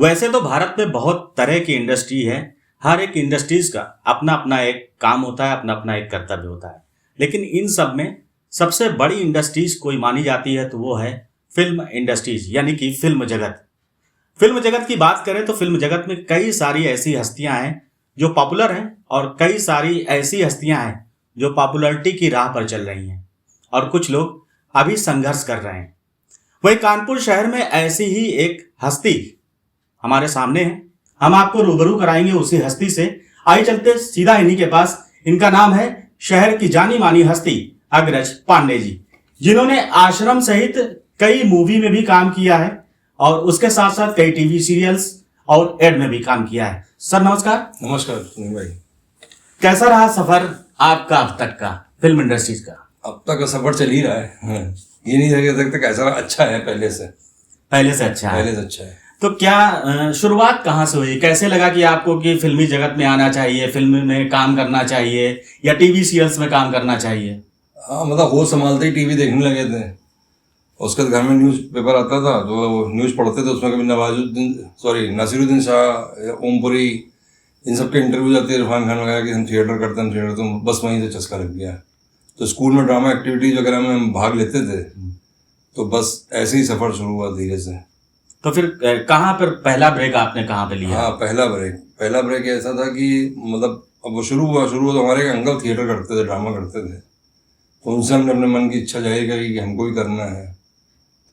वैसे तो भारत में बहुत तरह की इंडस्ट्री है। हर एक इंडस्ट्रीज का अपना अपना एक काम होता है, अपना अपना एक कर्तव्य होता है। लेकिन इन सब में सबसे बड़ी इंडस्ट्रीज कोई मानी जाती है तो वो है फिल्म इंडस्ट्रीज, यानी कि फिल्म जगत। फिल्म जगत की बात करें तो फिल्म जगत में कई सारी ऐसी हस्तियां हैं जो पॉपुलर हैं और कई सारी ऐसी हस्तियां हैं जो पॉपुलैरिटी की राह पर चल रही हैं और कुछ लोग अभी संघर्ष कर रहे हैं। वही कानपुर शहर में ऐसी ही एक हस्ती हमारे सामने है। हम आपको रूबरू कराएंगे उसी हस्ती से। आइए चलते सीधा इन्हीं के पास। इनका नाम है शहर की जानी मानी हस्ती अग्रज पांडे जी, जिन्होंने आश्रम सहित कई मूवी में भी काम किया है और उसके साथ साथ कई टीवी सीरियल्स और एड में भी काम किया है। सर नमस्कार। नमस्कार भाई। कैसा रहा सफर आपका अब तक का फिल्म इंडस्ट्रीज का? अब तक का सफर चल ही रहा है। ये नहीं कह सकते कैसा रहा। अच्छा है, पहले से अच्छा है। तो क्या शुरुआत कहाँ से हुई? कैसे लगा कि आपको कि फिल्मी जगत में आना चाहिए, फिल्म में काम करना चाहिए या टीवी सीरियल्स में काम करना चाहिए? हाँ, मतलब होश संभालते ही टीवी देखने लगे थे। उसके घर में न्यूज़ पेपर आता था तो न्यूज़ पढ़ते थे। उसमें कभी नसीरुद्दीन शाह, ओमपुरी, इन सब के इंटरव्यू आते, इरफान खान वगैरह कि हम थिएटर करते हैं थिएटर, तो बस वहीं से चस्का लग गया। तो स्कूल में ड्रामा एक्टिविटीज वगैरह में हम भाग लेते थे। तो बस ऐसे ही सफ़र शुरू हुआ धीरे से। तो फिर कहाँ पर पहला ब्रेक आपने कहाँ पे लिया? हाँ, पहला ब्रेक ऐसा था कि मतलब अब वो शुरू हुआ तो हमारे अंकल थिएटर करते थे, ड्रामा करते थे। तो उनसे हमने अपने मन की इच्छा जाहिर करी कि हमको भी करना है।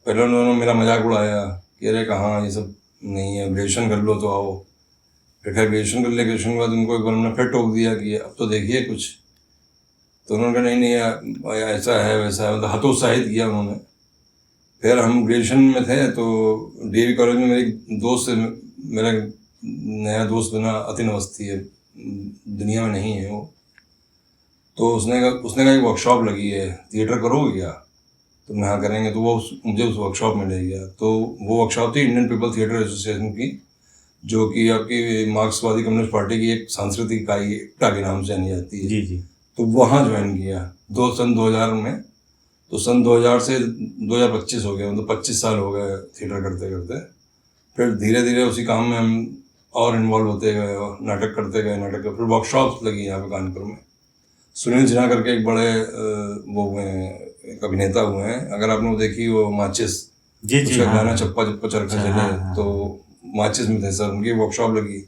पहले उन्होंने मेरा मजाक उड़ाया कि अरे कहाँ, ये सब नहीं है, ग्रेजुएशन कर लो तो आओ। फिर खैर ग्रेजुएशन कर लिया। ग्रेजुएशन के बाद उनको एक बार हमने फिर टोक दिया कि अब तो देखिए कुछ। तो उन्होंने कहा नहीं ऐसा है वैसा है, मतलब हतोत्साहित किया उन्होंने। फिर हम ग्रेजुएशन में थे तो डीएवी कॉलेज में मेरा नया दोस्त बना, अतिन अवस्थी है, दुनिया में नहीं है वो। तो उसने कहा एक वर्कशॉप लगी है, थिएटर करोगे क्या? तो मैं हाँ करेंगे। तो वो मुझे उस वर्कशॉप में ले गया। तो वो वर्कशॉप थी इंडियन पीपल थिएटर एसोसिएशन की, जो कि आपकी मार्क्सवादी कम्युनिस्ट पार्टी की एक सांस्कृतिक इकाई इक्टा के नाम से जानी जाती है। जी। तो वहाँ ज्वाइन किया सन 2000 में। तो सन 2000 से 2025 हो गया, मतलब 25 साल हो गए थिएटर करते करते। फिर धीरे धीरे उसी काम में हम और इन्वॉल्व होते गए और नाटक करते गए। फिर वर्कशॉप्स लगी यहाँ पे कानपुर में। सुनील सिन्हा करके एक बड़े वो हुए हैं, एक अभिनेता हुए हैं, अगर आपने वो देखी वो माचिस, उसका गाना चप्पा चप्पा चरखा चले, तो माचिस में थे सर, उनकी वर्कशॉप लगी।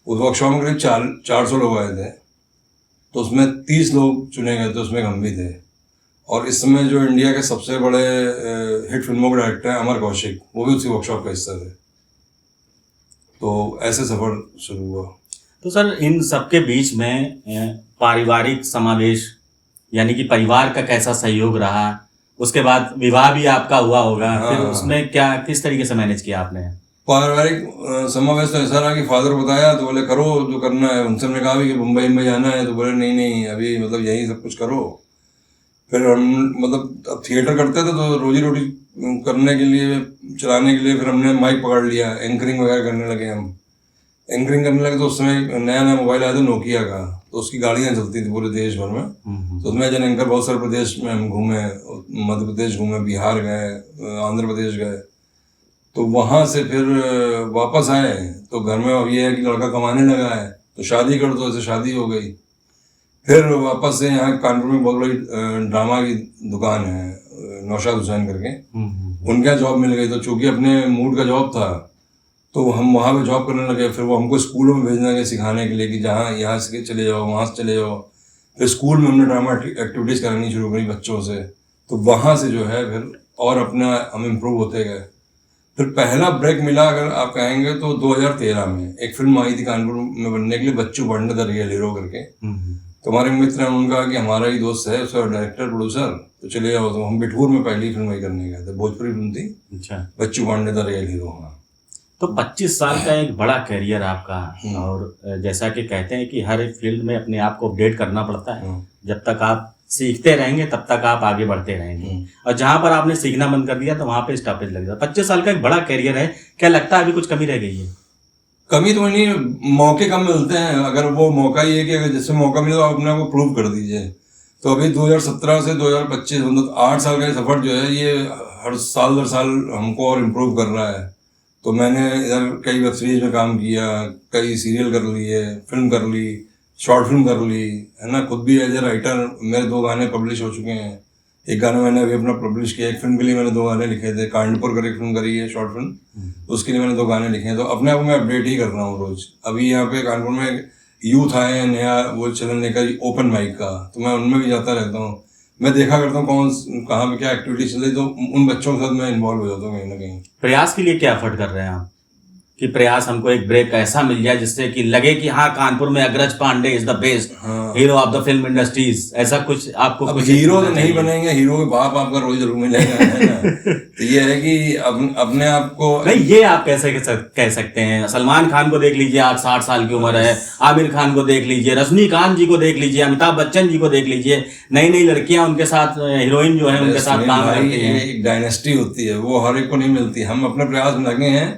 उस वर्कशॉप में करीब 400 लोग आए थे। तो उसमें 30 लोग चुने गए थे, उसमें हम भी थे। और इस समय जो इंडिया के सबसे बड़े हिट फिल्मों के डायरेक्टर हैं अमर कौशिक, वो भी उसी वर्कशॉप का हिस्सा थे। तो ऐसे सफ़र शुरू हुआ। तो सर इन सबके बीच में पारिवारिक समावेश, यानी कि परिवार का कैसा सहयोग रहा? उसके बाद विवाह भी आपका हुआ होगा। हाँ, फिर उसमें क्या किस तरीके से मैनेज किया आपने? पारिवारिक समावेश तो ऐसा रहा कि फादर बताया तो बोले करो जो करना है। उनसे हमने कहा भी कि मुंबई में जाना है, तो बोले नहीं अभी मतलब यही सब कुछ करो। फिर हम मतलब अब थिएटर करते थे तो रोजी रोटी करने के लिए, चलाने के लिए फिर हमने माइक पकड़ लिया, एंकरिंग वगैरह करने लगे। हम एंकरिंग करने लगे तो उस समय नया मोबाइल आया था नोकिया का, तो उसकी गाड़ियाँ चलती थी पूरे देश भर में। तो उसमें जन एंकर बहुत सारे प्रदेश में हम घूमे, मध्य प्रदेश घूमे, बिहार गए, आंध्र प्रदेश गए। तो वहाँ से फिर वापस आए तो घर में अब ये है कि लड़का कमाने लगा है तो शादी कर दो, ऐसे शादी हो गई। फिर वापस से यहाँ कानपुर में बहुत बड़ी ड्रामा की दुकान है, नौशाद हुसैन करके, उनके यहाँ जॉब मिल गई। तो चूंकि अपने मूड का जॉब था तो हम वहाँ पे जॉब करने लगे। फिर वो हमको स्कूलों में भेजने लगे सिखाने के लिए कि जहाँ यहाँ से चले जाओ, वहाँ से चले जाओ। फिर स्कूल में हमने ड्रामा एक्टिविटीज़ करानी शुरू करी बच्चों से। तो वहाँ से जो है फिर और अपना हम इम्प्रूव होते गए। फिर पहला ब्रेक मिला अगर आप कहेंगे तो 2013 में एक फिल्म आई थी कानपुर में बनने के लिए, बच्चू पांडे द रियल हीरो करके। तो हमारे मित्र हैं, उन्होंने कहा कि हमारा ही दोस्त है उसका डायरेक्टर प्रोड्यूसर, तो चले जाओ। तो हम बिठूर में पहली फिल्म वही करने गए थे, भोजपुरी फिल्म थी। अच्छा, बच्चू पांडे द रियल हीरो। हाँ, तो 25 साल का एक बड़ा कैरियर आपका। और जैसा कि कहते हैं कि हर एक फील्ड में अपने आप को अपडेट करना पड़ता है। जब तक आप सीखते रहेंगे तब तक आप आगे बढ़ते रहेंगे। और जहां पर आपने सीखना बंद कर दिया तो वहां पे स्टॉपेज लग जाता। 25 साल का एक बड़ा कैरियर है, क्या लगता है अभी कुछ कमी रह गई है? कमी तो नहीं, मौके कम मिलते हैं। अगर वो मौका ये है कि अगर जैसे मौका मिले तो आप अपने आप को प्रूव कर दीजिए। तो अभी 2017 से 2025 मतलब 8 साल का सफर जो है, ये हर साल हमको और इम्प्रूव कर रहा है। तो मैंने इधर कई वेब सीरीज में काम किया, कई सीरियल कर लिए, फिल्म कर ली, शॉर्ट फिल्म कर ली, है ना। खुद भी एज ए राइटर मेरे 2 गाने पब्लिश हो चुके हैं। एक गाना मैंने अभी अपना पब्लिश किया, एक फिल्म के लिए मैंने 2 गाने लिखे थे, कांडपुर कर एक फिल्म करी है शॉर्ट फिल्म, उसके लिए मैंने 2 गाने लिखे हैं। तो अपने आप को मैं अपडेट ही कर रहा हूँ रोज। अभी यहाँ पे कानपुर में यूथ आए हैं, नया वो चलन लेकर ओपन माइक का, तो मैं उनमें भी जाता रहता हूँ। मैं देखा करता हूँ कहाँ पे क्या एक्टिविटी चल रही, तो उन बच्चों के साथ मैं इन्वॉल्व हो जाता हूँ कहीं ना कहीं। प्रयास के लिए क्या एफर्ट कर रहे हैं आप कि प्रयास हमको एक ब्रेक ऐसा मिल जाए जिससे कि लगे कि हाँ, कानपुर में Agraj Pandey is the best hero of the film industries, ऐसा कुछ आपको? अब हीरो तो नहीं बनेंगे, हीरो के बाप आपका रोज जरूर मिलेगा, है ना। तो ये है कि अपने आप को नहीं, ये आप कैसे कह सकते हैं? सलमान खान को देख लीजिए, आज 60 साल की उम्र है, आमिर खान को देख लीजिए, रजनीकांत जी को देख लीजिए, अमिताभ बच्चन जी को देख लीजिए, नई नई लड़कियां उनके साथ, हीरोइन जो है उनके साथ काम करती हैं। एक डायनेस्टी होती है, वो हर एक को नहीं मिलती। हम अपने प्रयास में लगे हैं।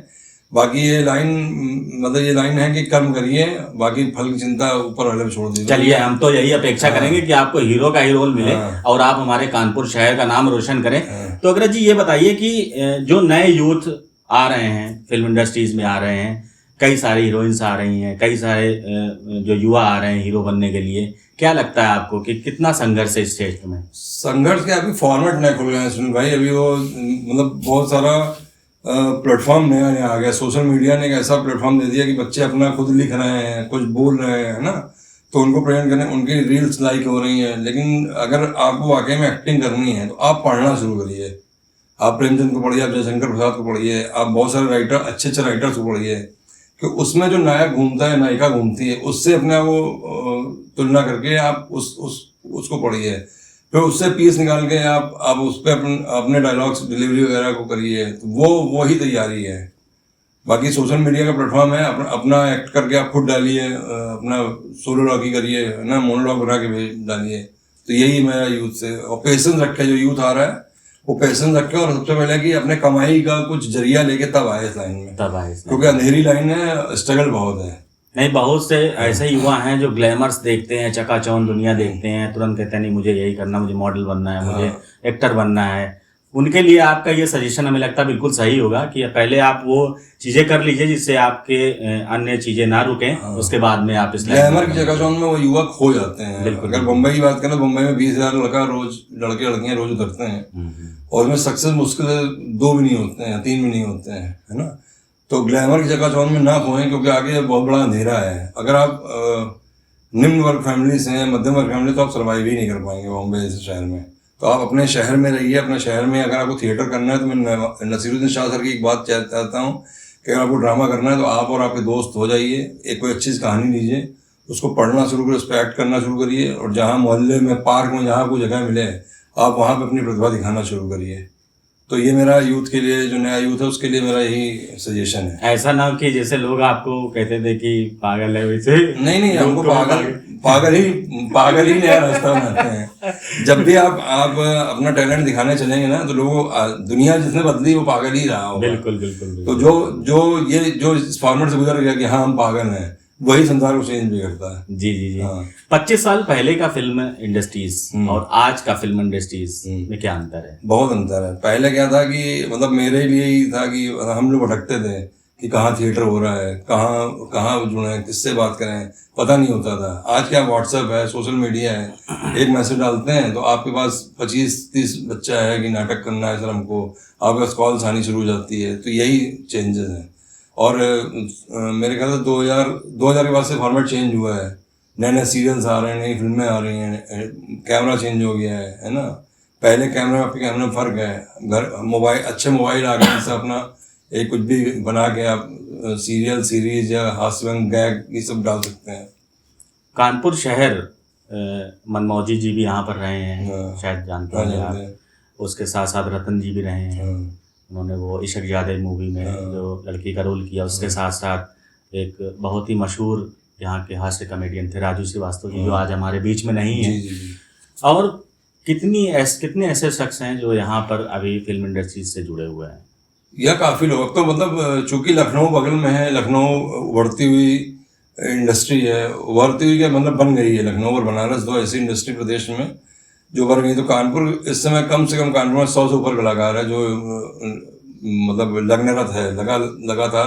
बाकी ये लाइन है कि कर्म करिए, बाकी फल की चिंता ऊपर वाले पे छोड़ दीजिए। चलिए, हम तो यही अपेक्षा करेंगे कि आपको हीरो का ही रोल मिले और आप हमारे कानपुर शहर का नाम रोशन करें। तो अग्रज जी, ये बताइए कि जो नए यूथ आ रहे हैं, फिल्म इंडस्ट्रीज में आ रहे हैं, कई सारी हीरोइंस आ रही हैं, कई सारे जो युवा आ रहे हैं हीरो बनने के लिए, क्या लगता है आपको कि कितना संघर्ष है इस क्षेत्र में? संघर्ष के अभी फॉर्मेट नए खुल गए हैं सुनील भाई। अभी वो मतलब बहुत सारा प्लेटफॉर्म नया आ गया। सोशल मीडिया ने एक ऐसा प्लेटफॉर्म दे दिया कि बच्चे अपना खुद लिख रहे हैं, कुछ बोल रहे हैं, है ना, तो उनको प्रेजेंट करने, उनकी रील्स लाइक हो रही हैं। लेकिन अगर आपको वाकई में एक्टिंग करनी है तो आप पढ़ना शुरू करिए। आप प्रेमचंद को पढ़िए, आप जयशंकर प्रसाद को पढ़िए, आप बहुत सारे राइटर, अच्छे राइटर्स को पढ़िए, कि उसमें जो नायक घूमता है, नायिका घूमती है, उससे अपने आप वो तुलना करके आप उसको पढ़िए। फिर उससे पीस निकाल के आप उस पर अपने डायलॉग्स डिलीवरी वगैरह को करिए। तो वो ही तैयारी है। बाकी सोशल मीडिया का प्लेटफॉर्म है, अपना एक्ट करके आप खुद डालिए, अपना सोलो लॉगी करिए, ना मोनोलॉग बना के डालिए। तो यही मेरा यूथ से, और पेशेंस रखे, जो यूथ आ रहा है वो पेशेंस रखे, और सबसे पहले कि अपने कमाई का कुछ जरिया लेके तब आए इस लाइन में, क्योंकि अंधेरी लाइन है, स्ट्रगल बहुत है। नहीं, बहुत से ऐसे युवा हैं जो ग्लैमर्स देखते हैं, चकाचौंध दुनिया देखते हैं, तुरंत कहते हैं नहीं मुझे यही करना, मुझे मॉडल बनना है, मुझे एक्टर बनना है। उनके लिए आपका ये सजेशन हमें लगता है बिल्कुल सही होगा कि पहले आप वो चीजें कर लीजिए जिससे आपके अन्य चीजें ना रुकें, उसके बाद में आप इस ग्लैमर की चकाचौंध में वो युवा खो जाते हैं। अगर मुंबई की बात करें, मुंबई में 20,000 लड़के लड़कियां रोज उतरते हैं, और उसमें सक्सेस मुश्किल 2 भी नहीं होते हैं, 3 भी नहीं होते हैं, है ना। तो ग्लैमर की चकाचौंध में ना खोएं, क्योंकि आगे बहुत बड़ा अंधेरा है। अगर आप निम्न वर्ग फैमिली से हैं, मध्यम वर्ग फैमिली, तो आप सर्वाइव ही नहीं कर पाएंगे बॉम्बे जैसे शहर में। तो आप अपने शहर में रहिए। अपने शहर में अगर आपको थिएटर करना है, तो मैं नसीरुद्दीन शाह सर की एक बात चाहता हूँ कि अगर आपको ड्रामा करना है तो आप और आपके दोस्त हो जाइए, एक कोई अच्छी कहानी लीजिए, उसको पढ़ना शुरू करिए, उसको एक्ट करना शुरू करिए, और जहाँ मोहल्ले में, पार्क में, जहाँ कोई जगह मिले, आप वहाँ पे अपनी प्रतिभा दिखाना शुरू करिए। तो ये मेरा यूथ के लिए, जो नया यूथ है उसके लिए मेरा यही सजेशन है। ऐसा ना कि जैसे लोग आपको कहते थे कि पागल है, वैसे नहीं, हमको पागल ही नया रास्ता बनाते हैं। जब भी आप अपना टैलेंट दिखाने चलेंगे ना, तो लोगों, दुनिया जिसने बदली वो पागल ही रहा होगा। बिल्कुल। तो जो इस फॉर्मेट से गुजर गया कि हाँ हम पागल हैं, वही संसार को चेंज भी करता है। जी। 25 साल पहले का फिल्म इंडस्ट्रीज और आज का फिल्म इंडस्ट्रीज में क्या अंतर है? बहुत अंतर है। पहले क्या था कि मतलब मेरे लिए ही था कि हम लोग भटकते थे कि कहाँ थिएटर हो रहा है, कहाँ जुड़े, किससे बात करें, पता नहीं होता था। आज क्या व्हाट्सएप है, सोशल मीडिया है, एक मैसेज डालते हैं तो आपके पास 25-30 बच्चा है कि नाटक करना है सर हमको, आपके पास कॉल्स आनी शुरू हो जाती है। तो यही चेंजेस हैं। और मेरे ख्याल से 2000 के बाद से फॉर्मेट चेंज हुआ है। नए सीरियल्स आ रहे हैं, नई फिल्में आ रही हैं, कैमरा चेंज हो गया है ना। पहले कैमरा में फ़र्क है। अच्छे मोबाइल आ गए, जिससे अपना एक कुछ भी बना के आप सीरियल, सीरीज या हास्यव्यंग, गैग, ये सब डाल सकते हैं। कानपुर शहर, मनमौजी जी भी यहाँ पर रहे हैं, शायद जानते हैं। उसके साथ साथ रतन जी भी रहे हैं। उन्होंने वो इश्क ज़्यादा मूवी में जो लड़की का रोल किया। उसके साथ साथ एक बहुत ही मशहूर यहाँ के हास्य कॉमेडियन थे राजू श्रीवास्तव जी, जो आज हमारे बीच में नहीं है। और कितने ऐसे शख्स हैं जो यहाँ पर अभी फिल्म इंडस्ट्री से जुड़े हुए हैं? यह काफ़ी लोग, तो मतलब चूंकि लखनऊ बगल में है, लखनऊ उभरती हुई इंडस्ट्री है, उभरती हुई क्या मतलब बन गई है। लखनऊ और बनारस 2 ऐसी इंडस्ट्री प्रदेश में जो उभर गई। तो कानपुर इस समय कम से कम कानपुर में 100 से ऊपर कलाकार है जो मतलब लगने रत है, लगातार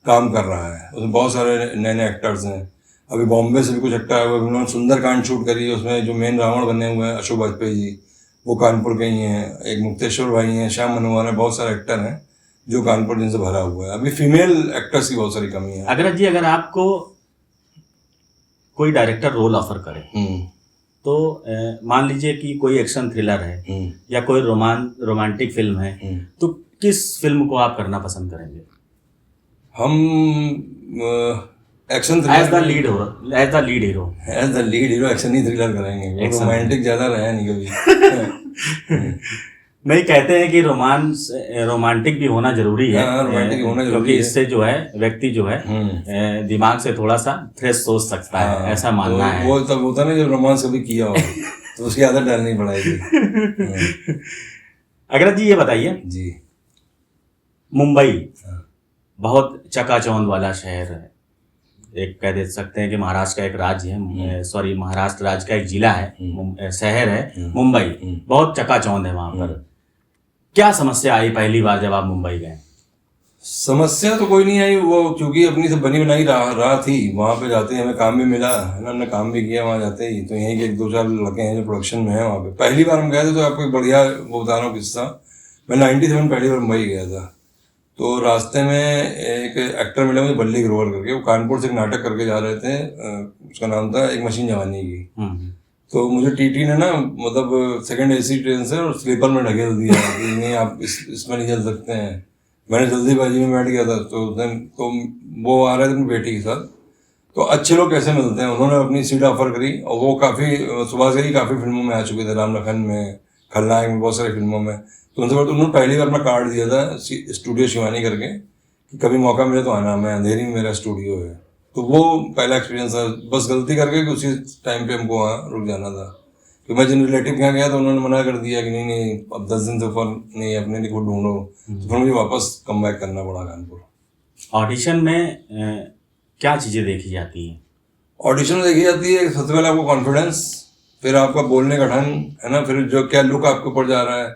काम कर रहा है। उसमें बहुत सारे नए नए एक्टर्स हैं। अभी बॉम्बे से भी कुछ एक्टर आए हुए, उन्होंने सुंदरकांड शूट करी है। उसमें जो मेन रावण बने हुए हैं अशोक वाजपेयी जी, वो कानपुर के ही हैं। एक मुक्तेश्वर भाई हैं, श्याम मनोहर हैं, बहुत सारे एक्टर हैं जो कानपुर जिनसे भरा हुआ है। अभी फीमेल एक्टर्स की बहुत सारी कमी है। अग्रज जी, अगर आपको कोई डायरेक्टर रोल ऑफर करे तो मान लीजिए कि कोई एक्शन थ्रिलर है या कोई रोमांटिक फिल्म है, तो किस फिल्म को आप करना पसंद करेंगे? हम action as the lead hero action ही थ्रिलर करेंगे। रोमांटिक ज्यादा रहा नहीं कभी। नहीं, कहते हैं कि रोमांटिक भी होना जरूरी है। रोमांटिक होना जरूरी क्योंकि है। इससे जो है व्यक्ति जो है दिमाग से थोड़ा सा फ्रेश सोच सकता है, ऐसा मानना है। वो तब होता है ना जब रोमांस कभी किया हो तो उसकी आदत डालनी पड़ेगी। अग्रज जी, ये बताइए जी, मुंबई बहुत चकाचौंध वाला शहर है। एक कह दे सकते हैं कि महाराष्ट्र का एक राज्य है, सॉरी महाराष्ट्र राज्य का एक जिला है, शहर है मुंबई। बहुत चकाचौंध है वहां पर। क्या समस्या आई पहली बार जब आप मुंबई गए? समस्या तो कोई नहीं आई, वो क्योंकि अपनी सब बनी बनाई राह थी। वहाँ पे जाते ही हमें काम भी मिला है ना, हमने काम भी किया वहाँ जाते ही। तो यहीं के 1-2-4 लड़के हैं जो प्रोडक्शन में है वहाँ पे। पहली बार हम गए थे तो आपको एक बढ़िया वो बता रहा हूँ किस्सा। मैं 97 पहली बार मुंबई गया था। तो रास्ते में एक एक्टर मिले मुझे, बल्ली ग्रोवर करके। वो कानपुर से एक नाटक करके जा रहे थे, उसका नाम था एक मशीन जवानी की। तो मुझे टीटी ने ना मतलब सेकंड एसी ट्रेन से और स्लीपर में ढकेल दिया कि नहीं आप इसमें नहीं चल सकते हैं। मैंने जल्दीबाजी में बैठ गया था। तो वो आ रहे थे अपनी बेटी के साथ। तो अच्छे लोग कैसे मिलते हैं, उन्होंने अपनी सीट ऑफर करी। और वो काफ़ी सुबह से ही काफ़ी फिल्मों में आ चुके थे, राम लखन में, खलनायक में, बहुत सारी फिल्मों में। तो उनसे उन्होंने पहली बार अपना कार्ड दिया था स्टूडियो शिवानी करके कि कभी मौका मिले तो आना, मैं अंधेरी में मेरा स्टूडियो है। तो वो पहला एक्सपीरियंस था। बस गलती करके कि उसी टाइम पे हमको वहाँ रुक जाना था। तो मैं जिन रिलेटिव के यहाँ गया तो उन्होंने मना कर दिया कि नहीं अब 10 दिन से ऊपर नहीं, अपने लिए खुद ढूंढो। तो फिर मुझे वापस कम बैक करना पड़ा कानपुर। ऑडिशन में क्या चीज़ें देखी जाती हैं? ऑडिशन में देखी जाती है सबसे पहले आपको कॉन्फिडेंस, फिर आपका बोलने का ढंग है ना, फिर जो क्या लुक आपके ऊपर जा रहा है,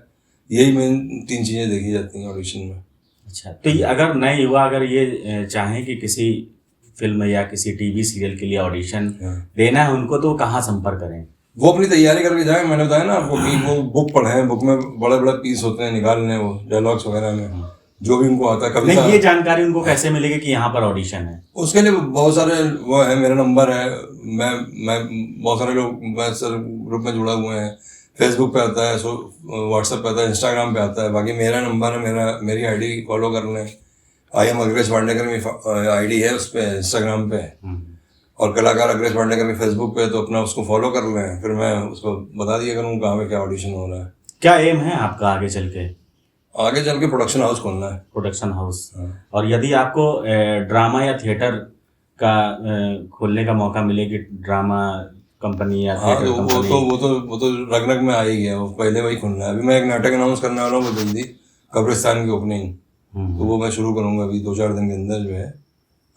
यही मेन 3 चीज़ें देखी जाती हैं ऑडिशन में। अच्छा, तो ये अगर नए युवा अगर ये चाहें कि किसी फिल्म या किसी टीवी सीरियल के लिए ऑडिशन देना है उनको, तो कहाँ संपर्क करें? वो अपनी तैयारी करके जाए। मैंने बताया ना आपको कि वो बुक पढ़े, बुक में बड़े बड़े पीस होते हैं, निकाल लें वो डायलॉग्स वगैरह में जो भी उनको आता है। कभी नहीं, ये जानकारी उनको कैसे मिलेगी कि यहाँ पर ऑडिशन है? उसके लिए बहुत सारे वो है, मेरा नंबर है, मैं बहुत सारे लोग मैं सर ग्रुप में जुड़ा हुए हैं। फेसबुक पे आता है, व्हाट्सएप पे आता है, इंस्टाग्राम पे आता है। बाकी मेरा नंबर है, मेरी आईडी फॉलो कर लें। IM अग्रेश वांडेकर मेरी आईडी है उस पर इंस्टाग्राम पे, और कलाकार अग्रेश वांडेकर के फेसबुक पे। तो अपना उसको फॉलो कर लें, फिर मैं उसको बता दिया करूँ कहाँ पे क्या ऑडिशन हो रहा है। क्या एम है आपका आगे चल के? आगे चल के प्रोडक्शन हाउस खोलना है। Production house. और यदि आपको ड्रामा या थिएटर का खोलने का मौका मिले कि ड्रामा कंपनी या थिएटर कंपनी, वो तो रग रग में आ ही गया। वो पहले वही खुलना है। अभी मैं एक नाटक अनाउंस करने वाला हूँ जल्दी, कब्रिस्तान की ओपनिंग। तो वो मैं शुरू करूँगा अभी 2-4 दिन के अंदर जो है।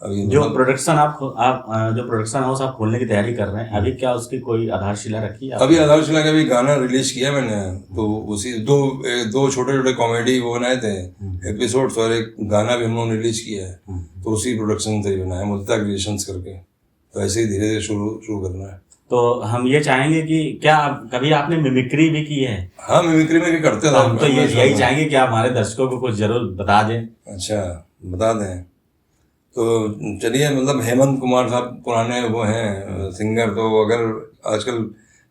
अभी जो प्रोडक्शन जो प्रोडक्शन हाउस आप खोलने की तैयारी कर रहे हैं, अभी क्या उसकी कोई आधारशिला रखी है? अभी आधारशिला का भी गाना रिलीज किया मैंने। तो उसी दो छोटे छोटे कॉमेडी वो बनाए थे एपिसोड्स, और एक गाना भी हम लोगों ने रिलीज किया है। तो उसी प्रोडक्शन से ही बनाया, मुल्ता क्रिएशंस करके। तो ऐसे ही धीरे धीरे शुरू करना है। तो हम ये चाहेंगे कि क्या कभी आपने मिमिक्री भी की है? हाँ, मिमिक्री में भी करते थे। हम तो यही चाहेंगे कि आप हमारे दर्शकों को कुछ जरूर बता दें। अच्छा, बता दें तो चलिए। मतलब हेमंत कुमार साहब पुराने वो हैं सिंगर। तो अगर आजकल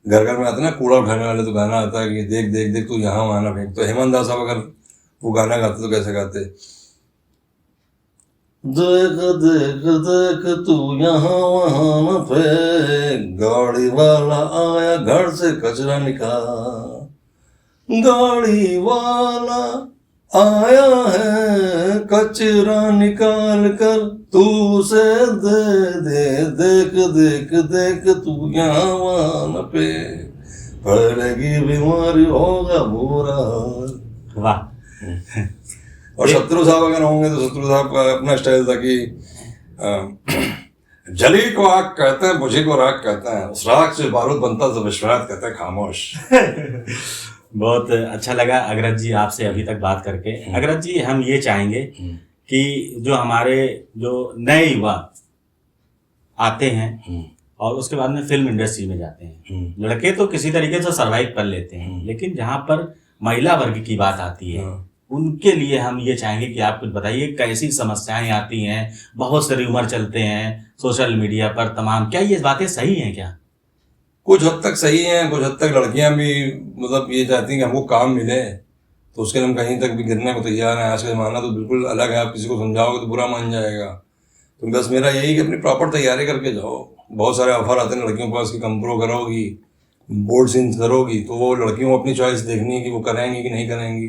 घर घर में आते ना कूड़ा उठाने वाले, तो गाना आता है कि देख देख देख तू यहाँ वहाँ ना फेंक। तो हेमंत दास साहब अगर वो गाना गाते तो कैसे गाते? देख देख देख तू यहाँ वहाँ न फेंक, गाड़ी वाला आया घर से कचरा निकाल, गाड़ी वाला आया है कचरा निकाल कर तू से दे दे, देख देख देख तू यहाँ वहाँ न फेंक, फैलेगी बीमारी होगा बुरा। वाह। और शत्रु साहब अगर होंगे तो शत्रु साहब का अपना स्टाइल था कि जली को आग कहते हैं, बुझी को राख कहते हैं, उस राख से बारूद बनता तो विश्वनाथ कहते हैं खामोश। बहुत अच्छा लगा अग्रज जी आपसे अभी तक बात करके। अग्रज जी, हम ये चाहेंगे कि जो हमारे जो नए युवा आते हैं और उसके बाद में फिल्म इंडस्ट्री में जाते हैं, लड़के तो किसी तरीके से सर्वाइव कर लेते हैं, लेकिन जहाँ पर महिला वर्ग की बात आती है उनके लिए हम ये चाहेंगे कि आप कुछ बताइए, कैसी समस्याएं आती हैं, बहुत से र्यूमर चलते हैं सोशल मीडिया पर तमाम, क्या ये बातें सही हैं क्या? कुछ हद तक सही है, कुछ हद तक लड़कियां भी मतलब ये चाहती हैं कि हमको काम मिले, तो उसके लिए हम कहीं तक भी गिरने को तैयार हैं। आज का जमाना तो बिल्कुल अलग है, आप किसी को समझाओगे तो बुरा मान जाएगा। तो बस मेरा यही कि अपनी प्रॉपर तैयारी करके जाओ। बहुत सारे ऑफर आते हैं लड़कियों के पास कि कंप्रो करोगी, बोर्ड सीन्स करोगी, तो वो लड़कियों को अपनी चॉइस देखनी है कि वो करेंगी कि नहीं करेंगी।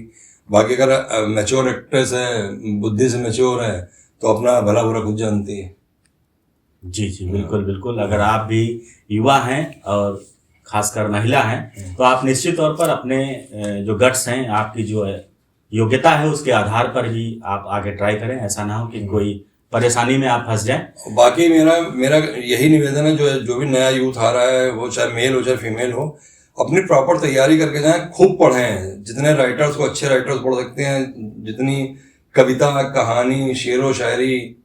बाकी अगर मैच्योर एक्ट्रेस है, बुद्धि से मैच्योर है, तो अपना भला बुरा खुद जानती है। जी जी, बिल्कुल बिल्कुल। अगर आप भी युवा हैं और खासकर महिला हैं तो आप निश्चित तौर पर अपने जो गट्स हैं, आपकी जो योग्यता है उसके आधार पर ही आप आगे ट्राई करें। ऐसा ना हो कि कोई परेशानी में आप फंस जाएं। बाकी मेरा मेरा यही निवेदन है, जो भी नया यूथ आ रहा है, वो चाहे मेल हो चाहे फीमेल हो, अपनी प्रॉपर तैयारी करके जाएं, खूब पढ़ें। जितने राइटर्स को अच्छे राइटर्स पढ़ सकते हैं, जितनी कविता, कहानी, शेर व शायरी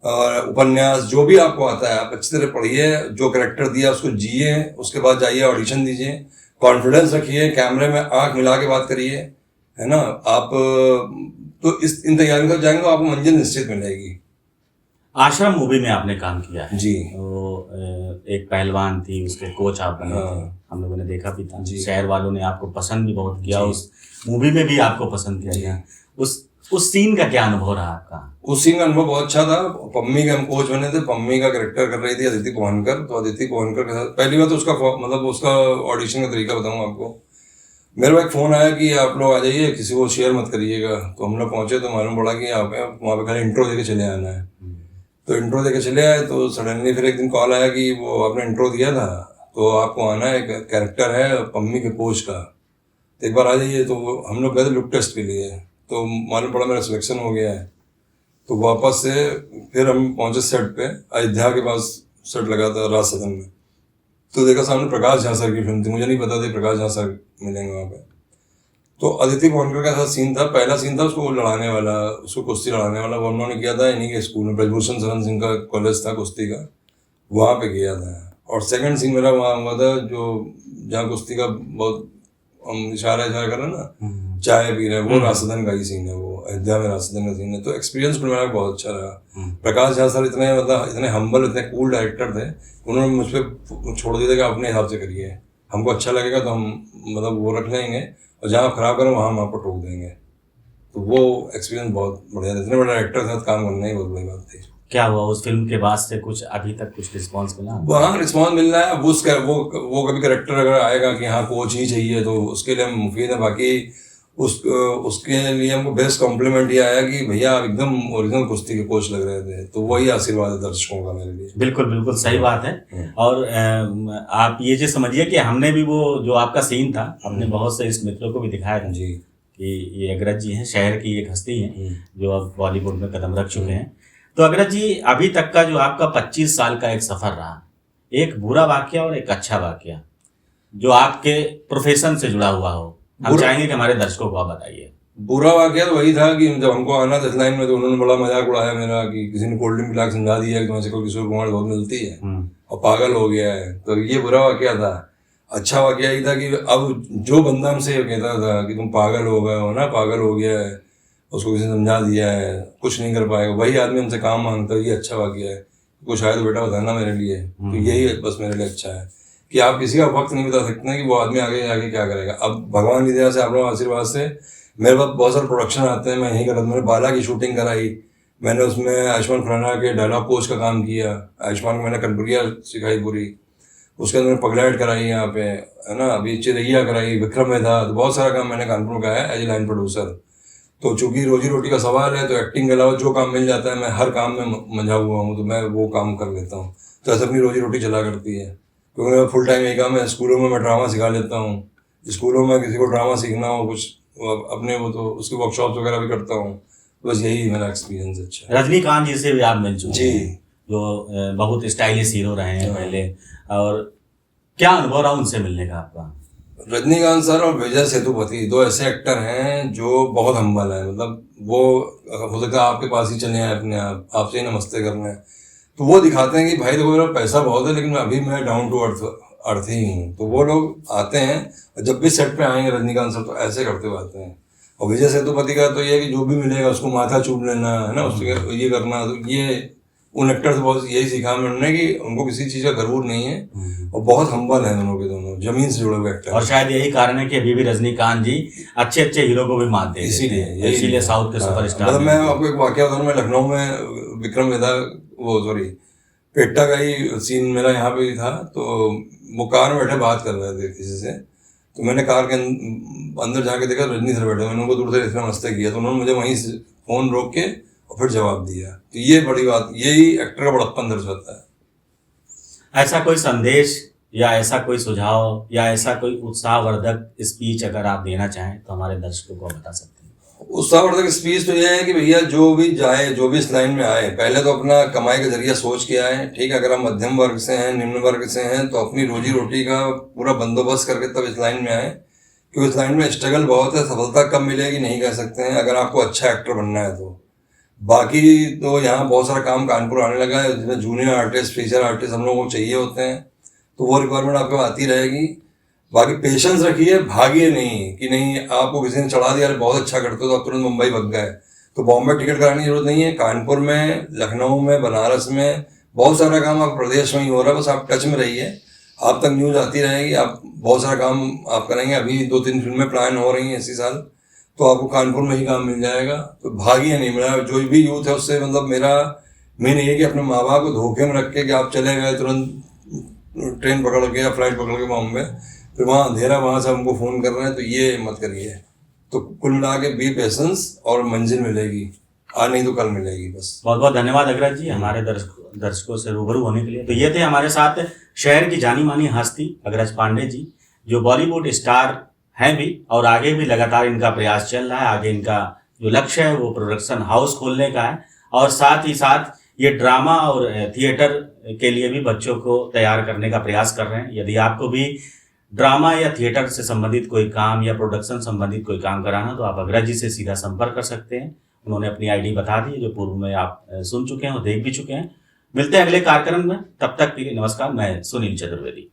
और उपन्यास जो भी आपको आता है, आप अच्छी तरह पढ़िए। जो कैरेक्टर दिया उसको जिए, उसके बाद जाइए ऑडिशन दीजिए, कॉन्फिडेंस रखिए, कैमरे में आंख मिला के बात करिए, है ना। आप तो इन तैयारियों से जाएंगे तो आपको मंजिल निश्चित मिलेगी। आश्रम मूवी में आपने काम किया है जी। वो एक पहलवान थी, उसके कोच आप बने थे, हम लोगों ने देखा भी था। शहर वालों ने आपको पसंद भी बहुत किया, उस मूवी में भी आपको पसंद किया गया। उस सीन का क्या अनुभव रहा आपका? उस सीन का अनुभव बहुत अच्छा था। पम्मी के हम कोच बने थे। पम्मी का कैरेक्टर कर रही थी अदिति कोहनकर। तो अदिति कोहनकर के साथ पहली बार तो उसका ऑडिशन का तरीका बताऊँ आपको। मेरे पास एक फ़ोन आया कि आप लोग आ जाइए, किसी को शेयर मत करिएगा। तो हम लोग पहुंचे तो मालूम पड़ा कि आप वहाँ पे खाली इंट्रो देके चले आना है। तो इंट्रो देके चले आए। तो सडनली फिर एक दिन कॉल आया कि वो आपने इंट्रो दिया था, तो आपको आना है, एक कैरेक्टर है पम्मी के कोच का, तो एक बार आ जाइए। तो हम लोग गए थे लुक टेस्ट के लिए। तो मालूम पड़ा मेरा सिलेक्शन हो गया है। तो वापस से फिर हम पहुंचे सेट पे, अयोध्या के पास सेट लगा था राज सदन में। तो देखा सामने प्रकाश झा सर की फिल्म थी। मुझे नहीं पता था प्रकाश झा सर मिलेंगे वहाँ पे। तो अदिति कोहनकर का साथ सीन था, पहला सीन था उसको लड़ाने वाला, उसको कुश्ती लड़ाने वाला। वो उन्होंने किया था इन्हीं के स्कूल में, ब्रजभूषण शरण सिंह का कॉलेज था कुश्ती का, वहाँ पे किया था। और सेकंड सीन मेरा वहाँ हुआ था जो जहाँ कुश्ती का बहुत हम इशारा कर रहे हैं ना, चाय पी रहे हैं, वो राजसदन का ही सीन है, वो अयोध्या में राजसदन का सीन है। तो एक्सपीरियंस मेरा बहुत अच्छा रहा। प्रकाश झा सर इतने हम्बल, इतने कूल डायरेक्टर थे, उन्होंने मुझ पर छोड़ दिया था कि आप अपने हिसाब से करिए, हमको अच्छा लगेगा तो हम मतलब वो रख लेंगे, और जहाँ आप खराब करें वहाँ हम आपको टोक देंगे। तो वो एक्सपीरियंस बहुत बढ़िया था। इतने बड़े डायरेक्टर के साथ काम करना ही बहुत बड़ी बात थी। क्या हुआ उस फिल्म के बाद से? कुछ अभी तक कुछ रिस्पांस मिला? वहाँ रिस्पांस मिल रहा है। वो कभी कैरेक्टर अगर आएगा कि हाँ कोच ही चाहिए, तो उसके लिए हम मुफीद है। बाकी उसके लिए हमको बेस्ट कॉम्प्लीमेंट ये आया कि भैया आप एकदम ओरिजिनल कुश्ती के कोच लग रहे थे। तो वही आशीर्वाद है दर्शकों का मेरे लिए। बिल्कुल बिल्कुल सही बात है। और आप ये जो समझिए कि हमने भी वो जो आपका सीन था, हमने बहुत से इस मित्रों को भी दिखाया था जी कि ये अग्रज जी हैं, शहर की एक हस्ती हैं जो अब बॉलीवुड में कदम रख चुके हैं। तो अग्रज जी, अभी तक का जो आपका 25 साल का एक सफर रहा, एक बुरा वाकया और एक अच्छा वाकया जो आपके प्रोफेशन से जुड़ा हुआ हो, हम चाहेंगे कि हमारे दर्शकों को आप बताइए। बुरा वाकया तो वही था कि जब हमको आना था इस लाइन में, तो उन्होंने बड़ा मजाक उड़ाया मेरा कि किसी ने कोल्ड ड्रिंक पिला के समझा दिया कि तुम्हारे को किशोर कुमार बहुत मिलती है और पागल हो गया है। तो ये बुरा वाकया था। अच्छा वाकया ये था कि अब जो बंदा हमसे कहता था कि तुम पागल हो गए हो ना, पागल हो गया है, उसको किसी ने समझा दिया है, कुछ नहीं कर पाएगा, वही आदमी हमसे काम मांगता है। ये अच्छा वाकया है। कुछ आया तो बेटा बताना मेरे लिए। तो यही बस मेरे लिए अच्छा है कि आप किसी का वक्त नहीं बता सकते कि वो आदमी आगे आगे क्या करेगा। अब भगवान की दया से, आप लोगों के आशीर्वाद से मेरे पास बहुत सारे प्रोडक्शन आते हैं, मैं यही कर रहा था। मैंने बाला की शूटिंग कराई, मैंने उसमें आयुष्मान खुराना के डायलॉग कोच का काम किया, आयुष्मान को मैंने कनपुरिया सिखाई पूरी। उसके अंदर मैंने पगलाइट कराई यहाँ पे, है ना, अभी चिरैया कराई, विक्रम में था। तो बहुत सारा काम मैंने कानपुर का है एज ए लाइन प्रोड्यूसर। तो चूंकि रोजी रोटी का सवाल है, तो एक्टिंग के अलावा जो काम मिल जाता है, मैं हर काम में मंझा हुआ हूँ, तो मैं वो काम कर लेता हूँ। तो ऐसे अपनी रोजी रोटी चला करती है, क्योंकि मेरा फुल टाइम यही काम है। स्कूलों में मैं ड्रामा सिखा लेता हूँ। स्कूलों में किसी को ड्रामा सीखना हो कुछ अपने, वो तो उसकी वर्कशॉप्स वगैरह भी करता हूँ। बस यही मेरा एक्सपीरियंस अच्छा है। रजनीकांत जी से भी आप मिल चुके जी, हैं, जो बहुत स्टाइलिश हीरो रहे हैं पहले, और क्या अनुभव रहा उनसे मिलने का आपका? रजनीकांत सर और विजय सेतुपति दो ऐसे एक्टर हैं जो बहुत हम्बल हैं, मतलब वो हो सकता है आपके पास ही चले आए अपने आप, आपसे ही नमस्ते करने, तो वो दिखाते हैं कि भाई देखो मेरा पैसा बहुत है लेकिन अभी मैं डाउन टू अर्थ ही हूँ। तो वो लोग आते हैं और जब भी सेट पे आएंगे रजनीकांत सर तो ऐसे करते हुए आते हैं। और विजय सेतुपति का तो ये है कि जो भी मिलेगा उसको माथा चूम लेना है ना, उसको ये करना, तो ये उन एक्टर से बहुत यही सीखा मैंने कि उनको किसी चीज़ का गरूर नहीं है और बहुत हम्बल है दोनों के दोनों, जमीन से जुड़े हुए एक्टर। और शायद यही कारण है कि अभी भी रजनीकांत जी अच्छे अच्छे हीरो को भी मानते हैं, इसीलिए साउथ के सुपरस्टार। मतलब मैं आपको एक वाकया बताऊँ, मैं लखनऊ में विक्रम वेदा पेट्टा का ही सीन मेरा यहाँ पे ही था, तो वो कार में बैठे बात कर रहे थे किसी से, तो मैंने कार के अंदर जाके देखा रजनी सर बैठे, मैंने उनको दूर से इतना नमस्ते किया तो उन्होंने मुझे वहीं से फोन रोक के और फिर जवाब दिया। तो ये बड़ी बात, यही एक्टर का बड़प्पन दर्शाता है। ऐसा कोई संदेश या ऐसा कोई सुझाव या ऐसा कोई उत्साहवर्धक स्पीच अगर आप देना चाहें तो हमारे दर्शकों को बता सकते हैं। उत्साहवर्धक स्पीच तो यह है कि भैया जो भी जाए, जो भी इस लाइन में आए, पहले तो अपना कमाई का जरिया सोच के आए, ठीक है। अगर हम मध्यम वर्ग से हैं, निम्न वर्ग से हैं, तो अपनी रोजी रोटी का पूरा बंदोबस्त करके तब इस लाइन में आए, क्योंकि इस लाइन में स्ट्रगल बहुत है, सफलता कब मिलेगी नहीं कह सकते हैं अगर आपको अच्छा एक्टर बनना है तो। बाकी तो यहाँ बहुत सारा काम कानपुर आने लगा है जिसमें जूनियर आर्टिस्ट, फीचर आर्टिस्ट हम लोगों को चाहिए होते हैं, तो वो रिक्वायरमेंट आपको आती रहेगी। बाकी पेशेंस रखिए, भागिए नहीं कि नहीं आपको किसी ने चढ़ा दिया, बहुत अच्छा करते हो तो आप तुरंत मुंबई भाग गए, तो बॉम्बे टिकट कराने की जरूरत नहीं है। कानपुर में, लखनऊ में, बनारस में बहुत सारा काम आप प्रदेश में ही हो रहा है, बस आप टच में रहिए, आप तक न्यूज़ आती रहेगी, आप बहुत सारा काम आप करेंगे। अभी 2-3 फिल्में प्लान हो रही हैं इसी साल, तो आपको कानपुर में ही काम मिल जाएगा, तो भागिए नहीं। मेरा जो भी यूथ है उससे मतलब मेरा मेन ये कि अपने माँ बाप को धोखे में रख के कि आप चले गए तुरंत ट्रेन पकड़ के या फ्लाइट पकड़ के बॉम्बे, फिर वहाँ अंधेरा, वहाँ से हमको फ़ोन कर रहे हैं, तो ये मत करिए। तो कुल मिला के बी पेशेंस और मंजिल मिलेगी, आज नहीं तो कल मिलेगी। बस बहुत बहुत धन्यवाद अग्रज जी हमारे दर्शकों से रूबरू होने के लिए। तो ये थे हमारे साथ शहर की जानी मानी हस्ती अग्रज पांडे जी, जो बॉलीवुड स्टार हैं भी और आगे भी लगातार इनका प्रयास चल रहा है। आगे इनका जो लक्ष्य है वो प्रोडक्शन हाउस खोलने का है और साथ ही साथ ये ड्रामा और थिएटर के लिए भी बच्चों को तैयार करने का प्रयास कर रहे हैं। यदि आपको भी ड्रामा या थिएटर से संबंधित कोई काम या प्रोडक्शन संबंधित कोई काम कराना तो आप अग्रज जी से सीधा संपर्क कर सकते हैं। उन्होंने अपनी आईडी बता दी जो पूर्व में आप सुन चुके हैं और देख भी चुके हैं। मिलते हैं अगले कार्यक्रम में, तब तक के लिए नमस्कार। मैं सुनील चतुर्वेदी।